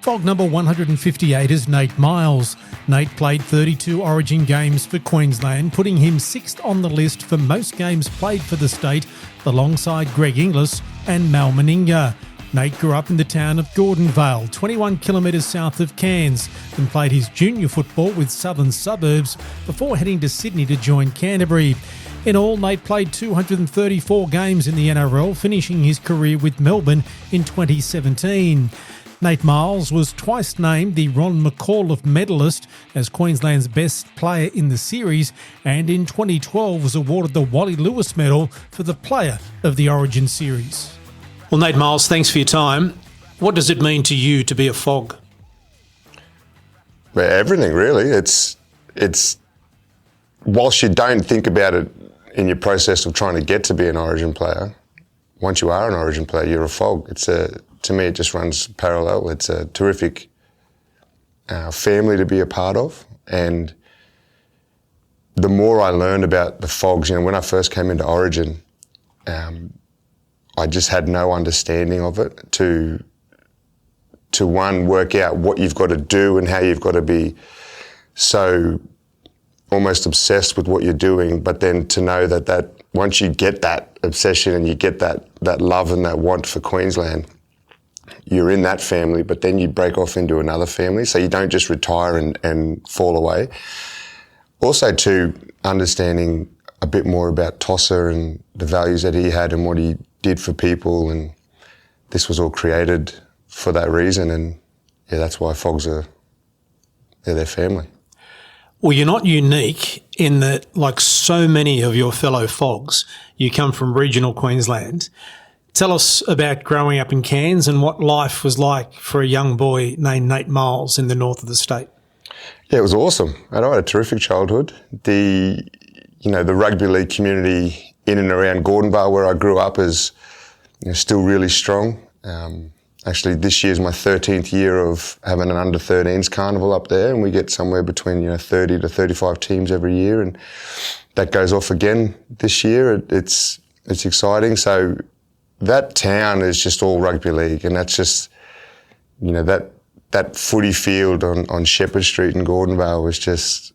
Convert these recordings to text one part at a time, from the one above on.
Fog number 158 is Nate Myles. Nate played 32 Origin games for Queensland, putting him sixth on the list for most games played for the state, alongside Greg Inglis and Mal Meninga. Nate grew up in the town of Gordonvale, 21 kilometres south of Cairns, and played his junior football with Southern Suburbs before heading to Sydney to join Canterbury. In all, Nate played 234 games in the NRL, finishing his career with Melbourne in 2017. Nate Myles was twice named the Ron McAuliffe Medalist as Queensland's best player in the series, and in 2012 was awarded the Wally Lewis Medal for the Player of the Origin series. Well, Nate Myles, thanks for your time. What does it mean to you to be a Fog? Well, everything, really. It's whilst you don't think about it in your process of trying to get to be an Origin player, once you are an Origin player, you're a Fog. To me, it just runs parallel. It's a terrific family to be a part of. And the more I learned about the Fogs, when I first came into Origin, I just had no understanding of it to one, work out what you've got to do and how you've got to be so almost obsessed with what you're doing, but then to know that once you get that obsession and you get that love and that want for Queensland, you're in that family, but then you break off into another family, so you don't just retire and fall away. Also, to understanding a bit more about Tosser and the values that he had and what he did for people, and this was all created for that reason, and that's why Fogs they're their family. Well, you're not unique in that, like so many of your fellow Fogs, you come from regional Queensland. Tell us about growing up in Cairns and what life was like for a young boy named Nate Myles in the north of the state. Yeah, it was awesome. I had a terrific childhood. The rugby league community in and around Gordonvale, where I grew up, is still really strong. Actually, this year's my 13th year of having an under-13s carnival up there, and we get somewhere between 30 to 35 teams every year, and that goes off again this year. It's exciting. So that town is just all rugby league, and that's just that footy field on Shepherd Street in Gordonvale was just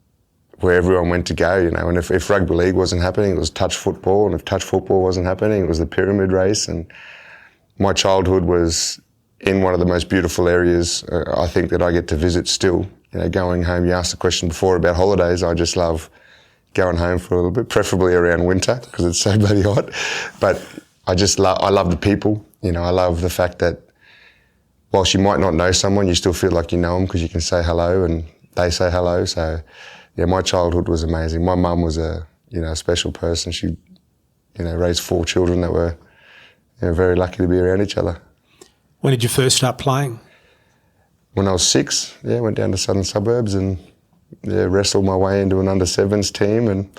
where everyone went to go, and if rugby league wasn't happening, it was touch football, and if touch football wasn't happening, it was the pyramid race. And my childhood was in one of the most beautiful areas I think that I get to visit still. Going home, you asked the question before about holidays, I just love going home for a little bit, preferably around winter because it's so bloody hot. But I love the people. I love the fact that whilst you might not know someone, you still feel like you know them because you can say hello and they say hello. So yeah, my childhood was amazing. My mum was a special person. She raised 4 children that were very lucky to be around each other. When did you first start playing? When I was 6, went down to Southern Suburbs and wrestled my way into an under-7s team, and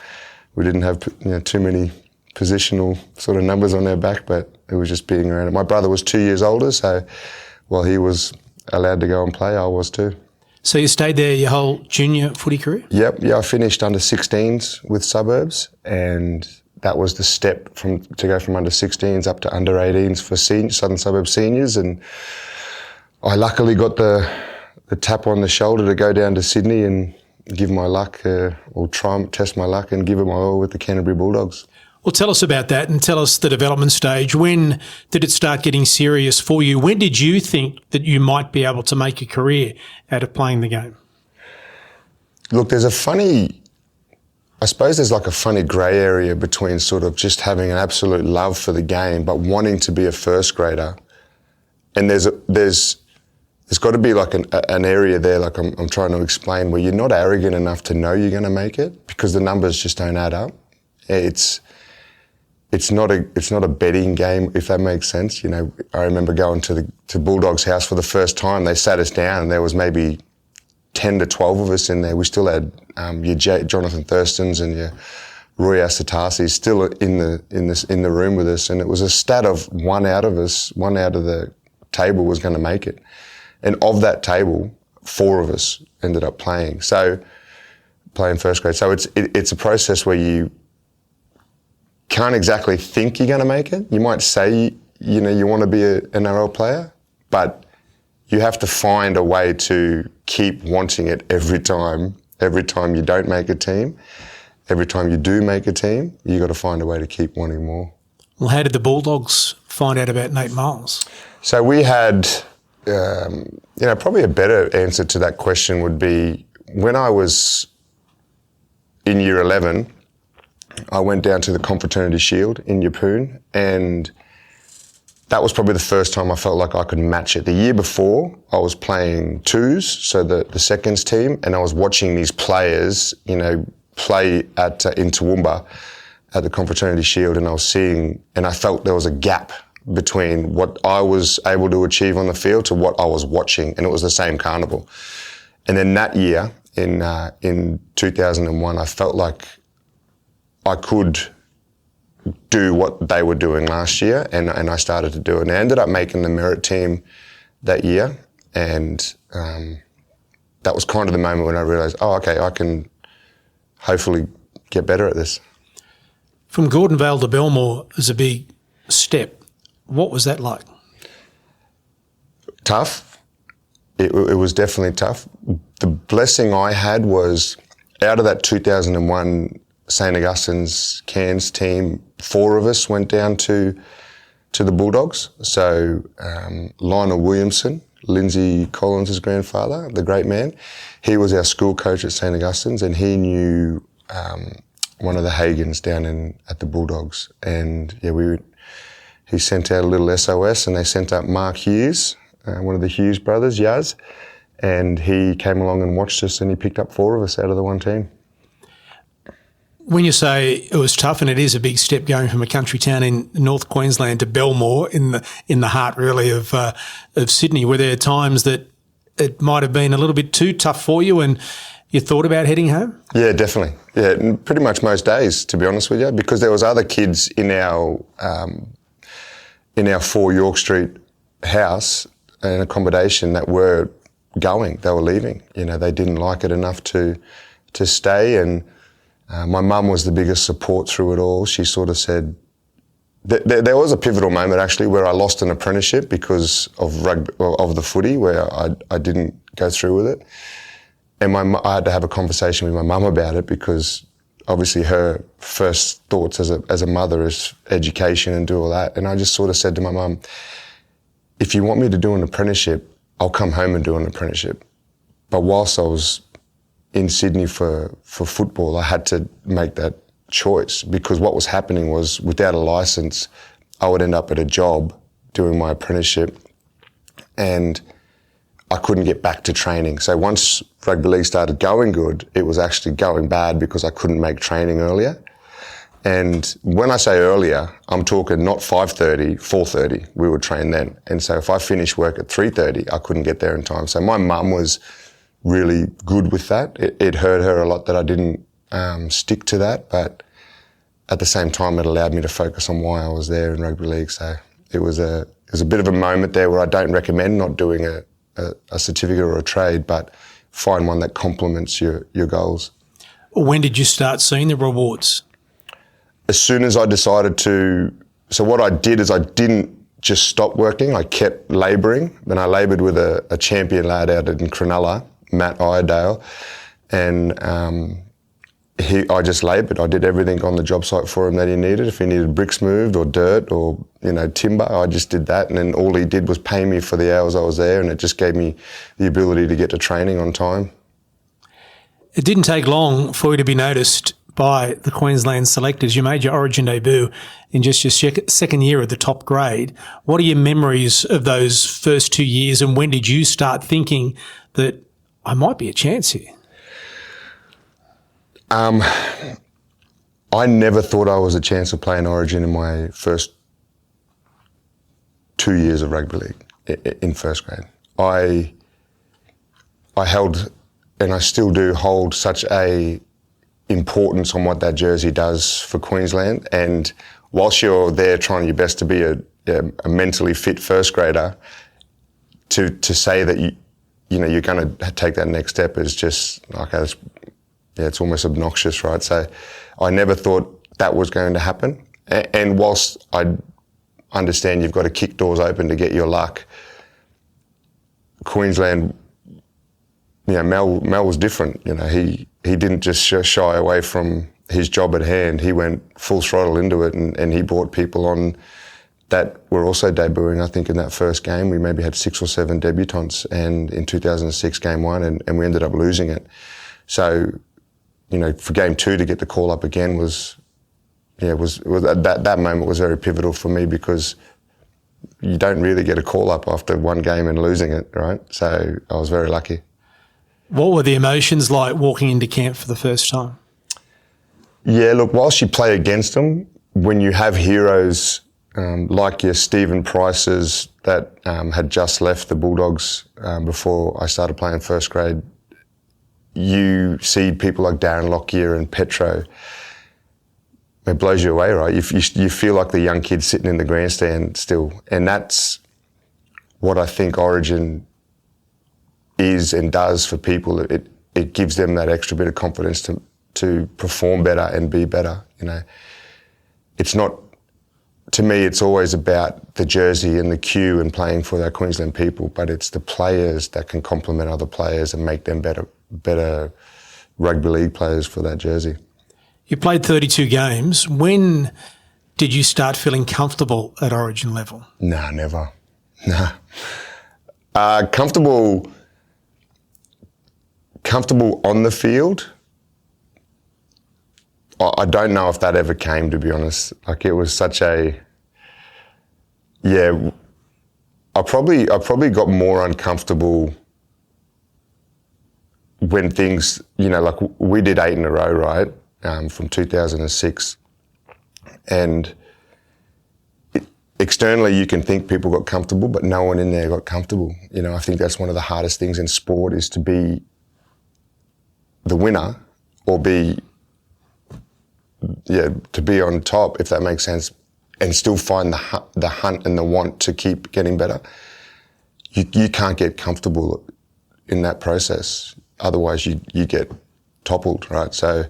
we didn't have too many positional sort of numbers on our back, but it was just being around it. My brother was 2 years older, so while he was allowed to go and play, I was too. So you stayed there your whole junior footy career? Yep, I finished under 16s with Suburbs, and that was the step to go from under 16s up to under 18s for Southern Suburbs seniors. And I luckily got the tap on the shoulder to go down to Sydney and give my luck, or try and test my luck and give it my all with the Canterbury Bulldogs. Well, tell us about that and tell us the development stage. When did it start getting serious for you? When did you think that you might be able to make a career out of playing the game? Look, there's like a funny grey area between sort of just having an absolute love for the game but wanting to be a first grader. And there's got to be like an area there, like I'm trying to explain, where you're not arrogant enough to know you're going to make it because the numbers just don't add up. It's not a betting game, if that makes sense. I remember going to Bulldogs' house for the first time. They sat us down and there was maybe 10 to 12 of us in there. We still had your Jonathan Thurstons and your Roy Asatasi still in the room with us, and it was a stat of one out of the table was going to make it, and of that table, 4 of us ended up playing first grade. So it's a process where you can't exactly think you're going to make it. You might say you want to be an NRL player, but you have to find a way to keep wanting it every time you don't make a team. Every time you do make a team, you got to find a way to keep wanting more. Well, how did the Bulldogs find out about Nate Myles? So we had, probably a better answer to that question would be when I was in year 11, I went down to the Confraternity Shield in Yeppoon, and that was probably the first time I felt like I could match it. The year before, I was playing twos, so the seconds team, and I was watching these players, play in Toowoomba at the Confraternity Shield, and I felt there was a gap between what I was able to achieve on the field to what I was watching, and it was the same carnival. And then that year, in 2001, I felt like I could do what they were doing last year, and I started to do it. And I ended up making the merit team that year, and that was kind of the moment when I realised, I can hopefully get better at this. From Gordonvale to Belmore is a big step. What was that like? Tough. It was definitely tough. The blessing I had was out of that 2001 St Augustine's Cairns team, 4 of us went down to the Bulldogs. So Lionel Williamson, Lindsay Collins' grandfather, the great man, he was our school coach at St Augustine's, and he knew one of the Hagans down at the Bulldogs. And he sent out a little SOS, and they sent up Mark Hughes, one of the Hughes brothers, Yaz, and he came along and watched us, and he picked up 4 of us out of the one team. When you say it was tough, and it is a big step going from a country town in North Queensland to Belmore in the heart really of Sydney, were there times that it might have been a little bit too tough for you and you thought about heading home? Yeah, definitely. Yeah, pretty much most days, to be honest with you, because there was other kids in our 4 York Street house and accommodation that were going. They were leaving. They didn't like it enough to stay, and my mum was the biggest support through it all. She sort of said, there was a pivotal moment actually where I lost an apprenticeship because of rugby, of the footy, where I didn't go through with it. And I had to have a conversation with my mum about it, because obviously her first thoughts as a mother is education and do all that. And I just sort of said to my mum, if you want me to do an apprenticeship, I'll come home and do an apprenticeship. But whilst I was in Sydney for football, I had to make that choice, because what was happening was, without a licence, I would end up at a job doing my apprenticeship, and I couldn't get back to training. So once rugby league started going good, it was actually going bad because I couldn't make training earlier. And when I say earlier, I'm talking not 5:30, 4:30, we would train then. And so if I finished work at 3:30, I couldn't get there in time. So my mum was really good with that. It hurt her a lot that I didn't stick to that, but at the same time, it allowed me to focus on why I was there in rugby league. So it was a bit of a moment there where I don't recommend not doing a certificate or a trade, but find one that complements your goals. When did you start seeing the rewards? As soon as I decided to. So what I did is I didn't just stop working. I kept labouring. Then I laboured with a champion lad out in Cronulla, Matt Iredale, and I just laboured. I did everything on the job site for him that he needed. If he needed bricks moved or dirt or timber, I just did that. And then all he did was pay me for the hours I was there, and it just gave me the ability to get to training on time. It didn't take long for you to be noticed by the Queensland selectors. You made your Origin debut in just your second year at the top grade. What are your memories of those first 2 years, and when did you start thinking that I might be a chance here? I never thought I was a chance of playing Origin in my first 2 years of rugby league in first grade. I held, and I still do hold, such a importance on what that jersey does for Queensland. And whilst you're there trying your best to be a mentally fit first grader, to say that you're going to take that next step is just, okay, it's almost obnoxious, right? So I never thought that was going to happen. And whilst I understand you've got to kick doors open to get your luck, Queensland, Mel was different. He didn't just shy away from his job at hand. He went full throttle into it, and he brought people on that were also debuting. I think in that first game we maybe had 6 or 7 debutants, and in 2006 game 1, and we ended up losing it. So, for game 2 to get the call up again was that moment was very pivotal for me, because you don't really get a call up after one game and losing it, right? So I was very lucky. What were the emotions like walking into camp for the first time? Yeah, look, whilst you play against them, when you have heroes like your Stephen Prices that had just left the Bulldogs before I started playing first grade, you see people like Darren Lockyer and Petro. It blows you away, right? You feel like the young kid sitting in the grandstand still. And that's what I think Origin is and does for people. It gives them that extra bit of confidence to perform better and be better. It's not, to me, it's always about the jersey and the cue and playing for our Queensland people, but it's the players that can complement other players and make them better rugby league players for that jersey. You played 32 games. When did you start feeling comfortable at Origin level? No, never. No. Comfortable on the field, I don't know if that ever came, to be honest. Like, it was such a, I probably got more uncomfortable when things, like we did 8 in a row, right? From 2006, and externally you can think people got comfortable, but no one in there got comfortable. I think that's one of the hardest things in sport, is to be the winner or to be on top, if that makes sense, and still find the hunt and the want to keep getting better. You can't get comfortable in that process, otherwise you get toppled, right? So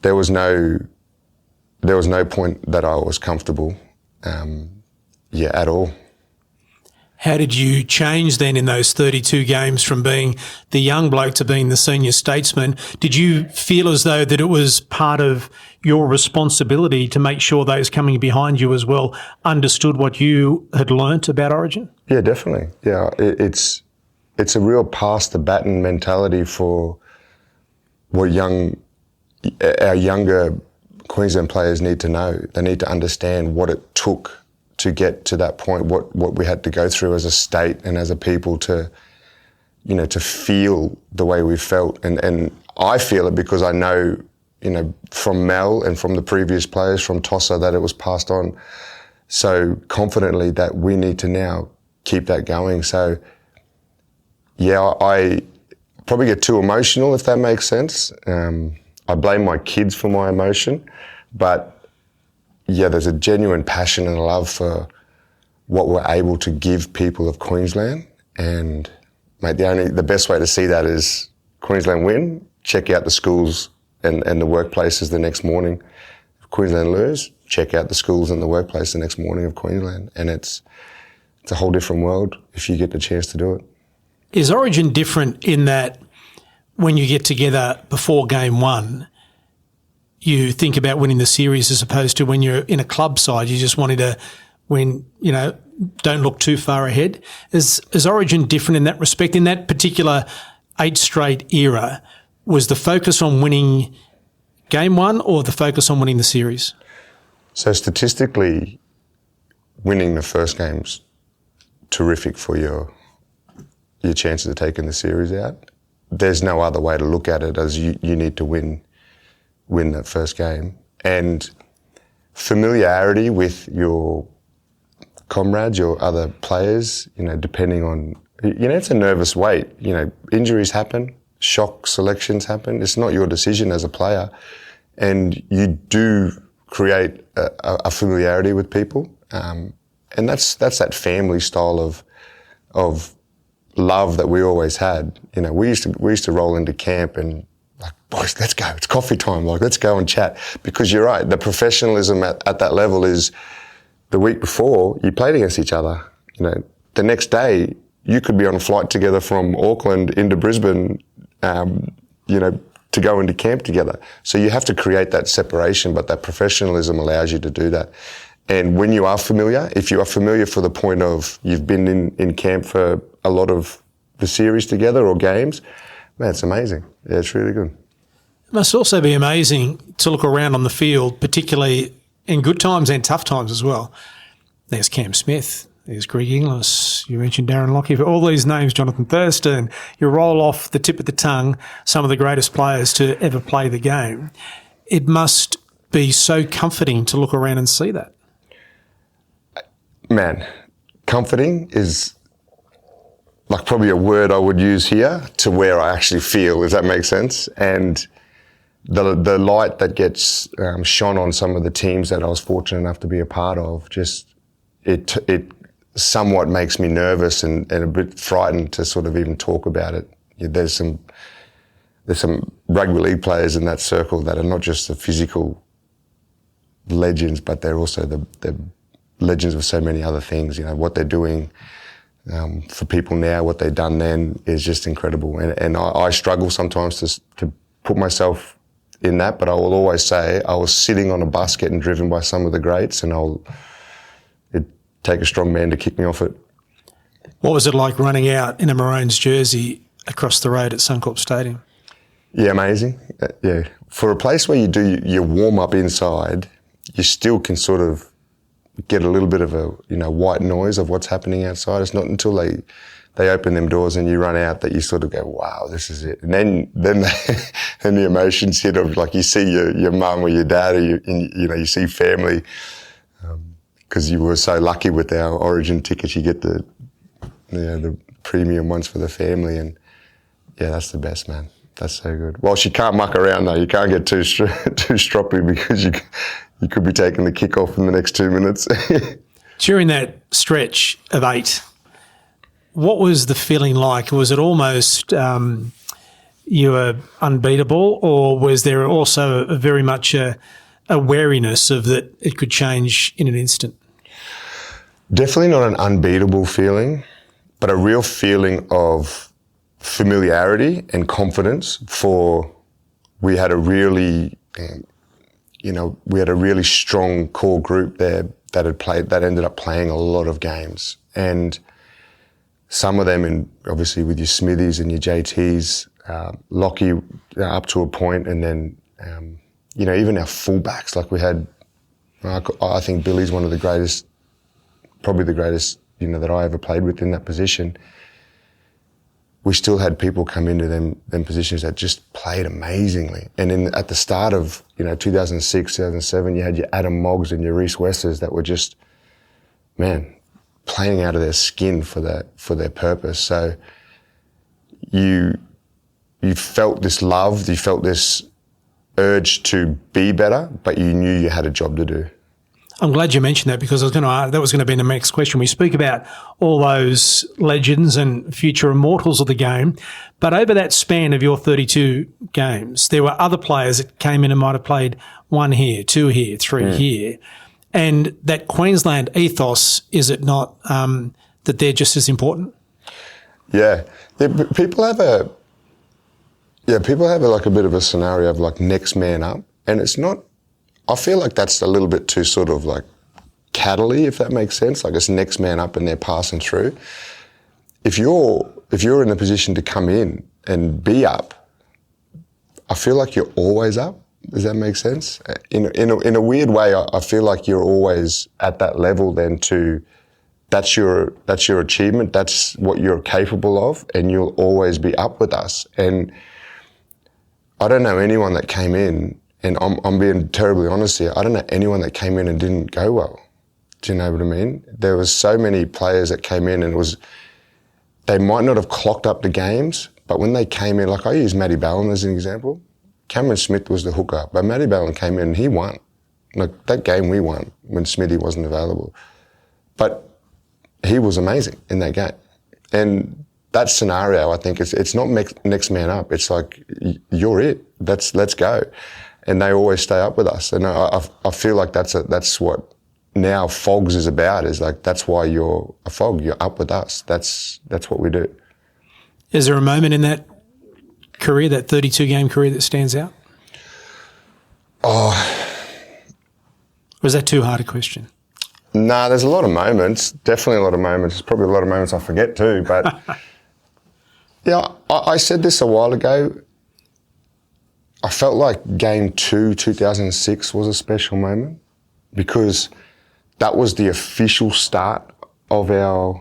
there was no point that I was comfortable, at all. How did you change then in those 32 games from being the young bloke to being the senior statesman? Did you feel as though that it was part of your responsibility to make sure those coming behind you as well understood what you had learnt about Origin? Yeah, definitely. Yeah, it's a real pass the baton mentality for what our younger Queensland players need to know. They need to understand what it took to get to that point, what we had to go through as a state and as a people to feel the way we felt. And I feel it because I know, from Mel and from the previous players, from Tosser, that it was passed on so confidently that we need to now keep that going. So, I probably get too emotional, if that makes sense. I blame my kids for my emotion, but there's a genuine passion and love for what we're able to give people of Queensland. And mate, the best way to see that is Queensland win, check out the schools and the workplaces the next morning. If Queensland lose, check out the schools and the workplace the next morning of Queensland. And it's a whole different world if you get the chance to do it. Is Origin different in that when you get together before game 1, you think about winning the series, as opposed to when you're in a club side, you just wanted to win, don't look too far ahead? Is Origin different in that respect? In that particular 8 straight era, was the focus on winning game 1 or the focus on winning the series? So statistically, winning the first game's terrific for your chances of taking the series out. There's no other way to look at it as you need to win that first game. And familiarity with your comrades, your other players, depending on, it's a nervous wait. Injuries happen, shock selections happen. It's not your decision as a player. And you do create a familiarity with people. And that's that family style of love that we always had. We used to roll into camp and, like, boys, let's go. It's coffee time. Like, let's go and chat. Because you're right. The professionalism at that level is the week before you played against each other. The next day you could be on a flight together from Auckland into Brisbane, to go into camp together. So you have to create that separation, but that professionalism allows you to do that. And when you are familiar, if you are familiar for the point of you've been in camp for a lot of the series together or games, man, it's amazing. Yeah, it's really good. It must also be amazing to look around on the field, particularly in good times and tough times as well. There's Cam Smith, there's Greg Inglis, you mentioned Darren Lockyer, all these names, Jonathan Thurston. You roll off the tip of the tongue some of the greatest players to ever play the game. It must be so comforting to look around and see that. Man, comforting is like probably a word I would use here to where I actually feel, if that makes sense. And the light that gets shone on some of the teams that I was fortunate enough to be a part of, just it somewhat makes me nervous and a bit frightened to sort of even talk about it. There's some rugby league players in that circle that are not just the physical legends, but they're also the legends of so many other things. What they're doing for people now, what they've done then is just incredible. And I struggle sometimes to put myself in that, but I will always say I was sitting on a bus getting driven by some of the greats, and it'd take a strong man to kick me off it. What was it like running out in a Maroons jersey across the road at Suncorp Stadium? Yeah, amazing. Yeah. For a place where you do your warm-up inside, you still can sort of get a little bit of a white noise of what's happening outside. It's not until they open them doors and you run out that you sort of go, wow, this is it. And then the emotions hit of like you see your mum or your dad, or you see family, because you were so lucky with our Origin tickets. You get the premium ones for the family, and yeah, that's the best, man. That's so good. Well, you can't muck around though. You can't get too stroppy because you could be taking the kick off in the next 2 minutes. During that stretch of 8, what was the feeling like? Was it almost you were unbeatable, or was there also very much a wariness of that it could change in an instant? Definitely not an unbeatable feeling, but a real feeling of familiarity and confidence. We had a really strong core group there that ended up playing a lot of games, and some of them, obviously with your Smithies and your JTs, Lockie up to a point, and then even our fullbacks. Like we had, I think Billy's one of the greatest, probably the greatest that I ever played with in that position. We still had people come into them positions that just played amazingly. And at the start of 2006, 2007, you had your Adam Moggs and your Reece Westers that were just, man, playing out of their skin for their purpose. So you felt this love, you felt this urge to be better, but you knew you had a job to do. I'm glad you mentioned that, because that was going to be the next question. We speak about all those legends and future immortals of the game, but over that span of your 32 games, there were other players that came in and might have played 1 here, 2 here, 3 here. And that Queensland ethos, is it not that they're just as important? Yeah. People have a bit of a scenario of like next man up, and it's not. I feel like that's a little bit too sort of like cattle-y, if that makes sense. Like it's next man up and they're passing through. If you're in a position to come in and be up, I feel like you're always up. Does that make sense? In a weird way, I feel like you're always at that level then that's your achievement, that's what you're capable of, and you'll always be up with us. And I don't know anyone that came in, and I'm being terribly honest here, I don't know anyone that came in and didn't go well. Do you know what I mean? There was so many players that came in and they might not have clocked up the games, but when they came in, like I use Matty Ballin as an example. Cameron Smith was the hooker, but Matty Ballin came in and he won. Like that game we won when Smithy wasn't available. But he was amazing in that game. And that scenario, I think it's not next man up. It's like, you're it. Let's go. And they always stay up with us. And I feel like that's what now Fogs is about, is like, that's why you're a Fog. You're up with us. That's what we do. Is there a moment in that career, that 32-game career, that stands out? Oh. Or is that too hard a question? Nah, there's a lot of moments. Definitely a lot of moments. There's probably a lot of moments I forget too. But yeah, I said this a while ago. I felt like Game 2, 2006 was a special moment because that was the official start of our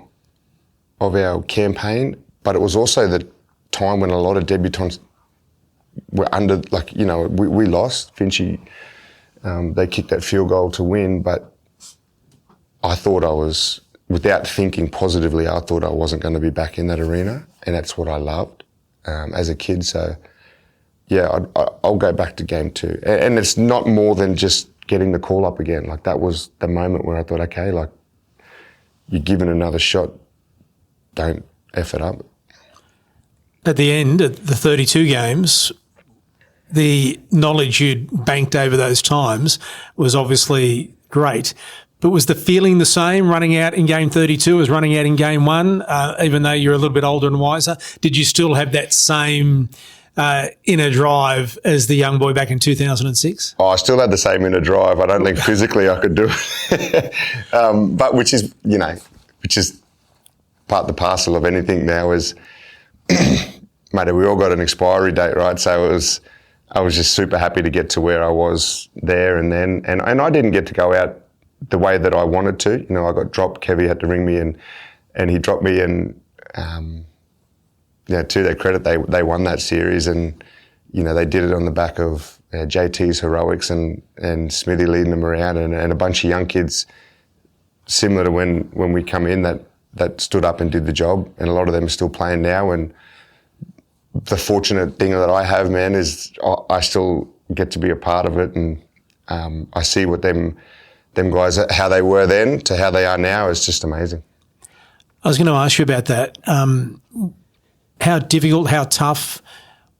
campaign, but it was also the time when a lot of debutants were under, like, you know, we lost. Finchy, they kicked that field goal to win, but I thought I was, without thinking positively, I thought I wasn't going to be back in that arena, and that's what I loved as a kid. So, yeah, I'll go back to Game 2. And it's not more than just getting the call up again. Like, that was the moment where I thought, okay, like, you're given another shot, don't F it up. At the end, at the 32 games, the knowledge you'd banked over those times was obviously great. But was the feeling the same running out in Game 32 as running out in Game 1, even though you're a little bit older and wiser? Did you still have that same inner drive as the young boy back in 2006? Oh, I still had the same inner drive. I don't think physically I could do it. But which is part and parcel of anything now is, mate, we all got an expiry date, right? So I was just super happy to get to where I was there and then. And I didn't get to go out the way that I wanted to. You know, I got dropped. Kevy had to ring me and he dropped me, and to their credit, they won that series, and, you know, they did it on the back of JT's heroics and Smithy leading them around and a bunch of young kids similar to when we come in that stood up and did the job, and a lot of them are still playing now. And the fortunate thing that I have, man, is I still get to be a part of it, and I see what them guys, how they were then to how they are now, is just amazing. I was going to ask you about that. How difficult, how tough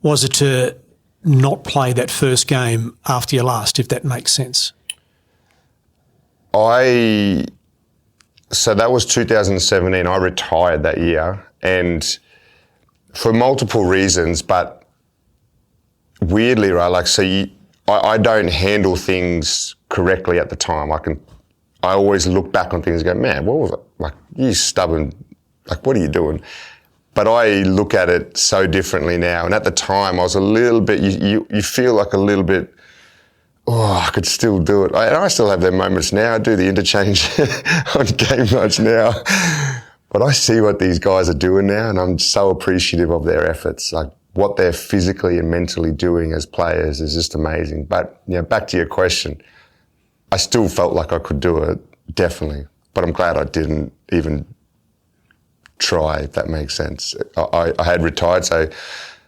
was it to not play that first game after your last, if that makes sense? So that was 2017. I retired that year, and for multiple reasons, but weirdly, right, like, I don't handle things correctly at the time. I always look back on things and go, man, what was it? Like, you stubborn, like, what are you doing? But I look at it so differently now. And at the time, I was a little bit, you feel like a little bit, oh, I could still do it. I still have them moments now. I do the interchange on game nights now. But I see what these guys are doing now, and I'm so appreciative of their efforts. Like, what they're physically and mentally doing as players is just amazing. But, you know, back to your question, I still felt like I could do it, definitely. But I'm glad I didn't even try, if that makes sense. I had retired, so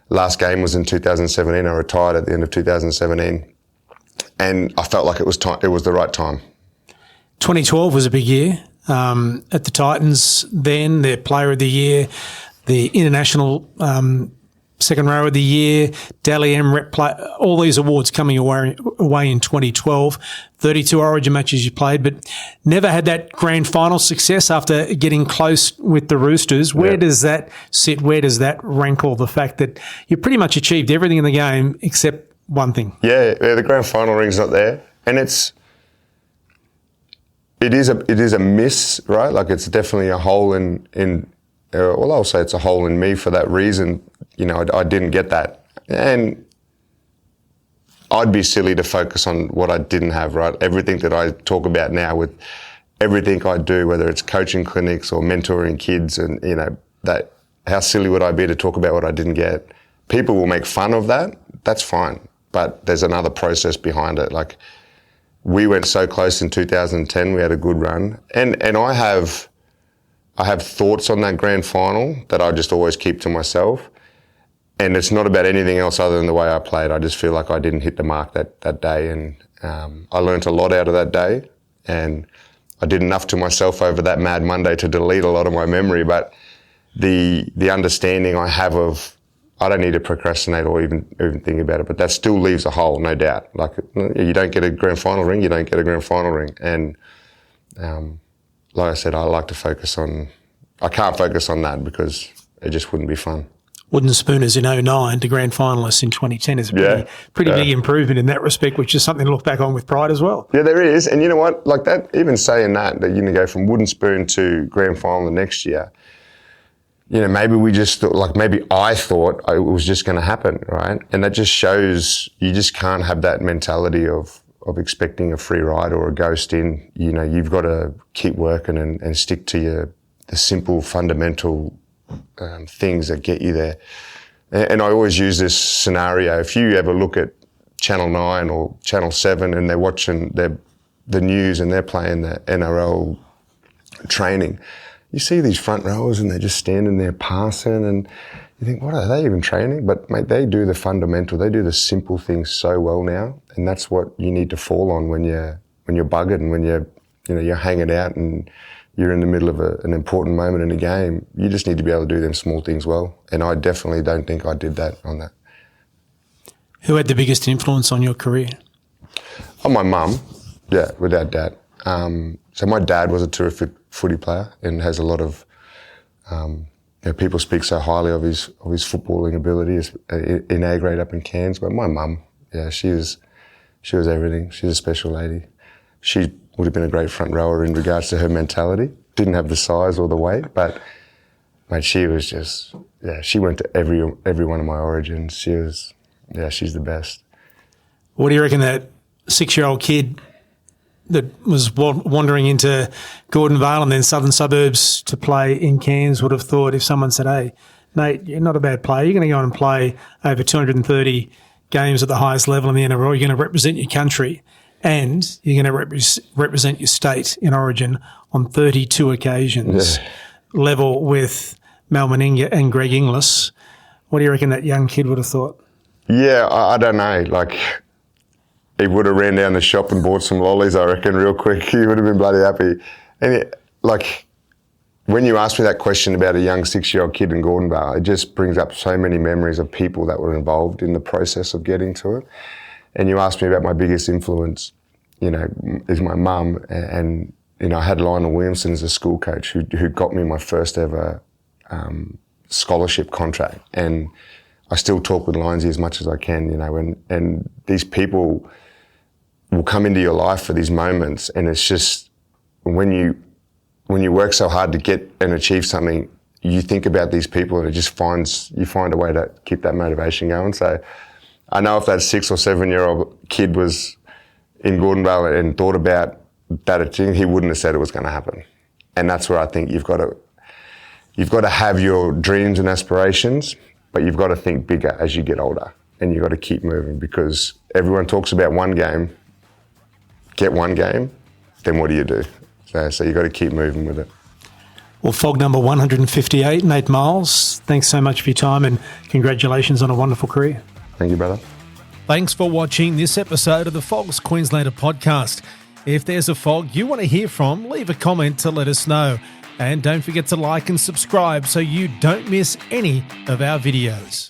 last game was in 2017. I retired at the end of 2017, and I felt like it was the right time. 2012 was a big year at the Titans. Then their Player of the Year, the International Second Row of the Year, Dally M Rep Play, all these awards coming away in 2012. 32 Origin matches you played, but never had that grand final success after getting close with the Roosters. Where does that sit? Where does that rankle, the fact that you pretty much achieved everything in the game except one thing? Yeah, the grand final ring's not there, and it is a miss, right? Like, it's definitely a hole well, I'll say it's a hole in me for that reason. You know, I didn't get that. And I'd be silly to focus on what I didn't have, right? Everything that I talk about now, with everything I do, whether it's coaching clinics or mentoring kids, and, you know, that, how silly would I be to talk about what I didn't get? People will make fun of that. That's fine. But there's another process behind it. Like, we went so close in 2010. We had a good run. And I have thoughts on that grand final that I just always keep to myself. And it's not about anything else other than the way I played. I just feel like I didn't hit the mark that day. And I learnt a lot out of that day. And I did enough to myself over that Mad Monday to delete a lot of my memory. But the understanding I have of, I don't need to procrastinate or even think about it, but that still leaves a hole, no doubt. Like, you don't get a grand final ring, you don't get a grand final ring. And Like I said, I like to focus on, I can't focus on that because it just wouldn't be fun. Wooden Spooners in 2009 to grand finalists in 2010 is a pretty big improvement in that respect, which is something to look back on with pride as well. Yeah, there is. And you know what? Like that, even saying that you're going to go from wooden spoon to grand final the next year, you know, maybe we just thought, like maybe I thought it was just going to happen, right? And that just shows you just can't have that mentality of expecting a free ride or a ghost in. You know, you've got to keep working and stick to the simple fundamental things that get you there. And I always use this scenario. If you ever look at Channel 9 or Channel 7 and they're watching the news and they're playing the NRL training, you see these front rowers and they're just standing there passing and you think, what are they even training? But mate, they do the fundamental, they do the simple things so well now. And that's what you need to fall on when you're buggered and when you're hanging out and you're in the middle of an important moment in a game. You just need to be able to do them small things well. And I definitely don't think I did that on that. Who had the biggest influence on your career? Oh, my mum, yeah, without doubt. So my dad was a terrific footy player and has a lot of, people speak so highly of his footballing ability in A grade up in Cairns. But my mum, yeah, she was everything. She's a special lady. She would have been a great front rower in regards to her mentality. Didn't have the size or the weight, but mate, she was just, she went to every one of my origins. She's the best. What do you reckon that 6-year-old kid that was wandering into Gordonvale and then Southern Suburbs to play in Cairns would have thought if someone said, hey, Nate, you're not a bad player. You're going to go and play over 230 games at the highest level in the NRL. You're going to represent your country and you're going to represent your state in Origin on 32 occasions, level with Melbourne and Greg Inglis. What do you reckon that young kid would have thought? Yeah, I don't know. Like, he would have ran down the shop and bought some lollies, I reckon, real quick. He would have been bloody happy. And when you ask me that question about a young 6-year-old kid in Gordonvale, it just brings up so many memories of people that were involved in the process of getting to it. And you asked me about my biggest influence, is my mum. And I had Lionel Williamson as a school coach who got me my first ever scholarship contract. And I still talk with Lionsy as much as I can, and these people will come into your life for these moments. And it's just when you work so hard to get and achieve something, you think about these people and you find a way to keep that motivation going. So I know if that 6 or 7-year-old kid was in Gordonvale and thought about that thing, he wouldn't have said it was going to happen. And that's where I think you've got to have your dreams and aspirations, but you've got to think bigger as you get older, and you've got to keep moving because everyone talks about one game. Get one game, then what do you do? So you've got to keep moving with it. Well, Fog number 158, Nate Myles, thanks so much for your time and congratulations on a wonderful career. Thank you, brother. Thanks for watching this episode of the Fog's Queenslander podcast. If there's a Fog you want to hear from, leave a comment to let us know. And don't forget to like and subscribe so you don't miss any of our videos.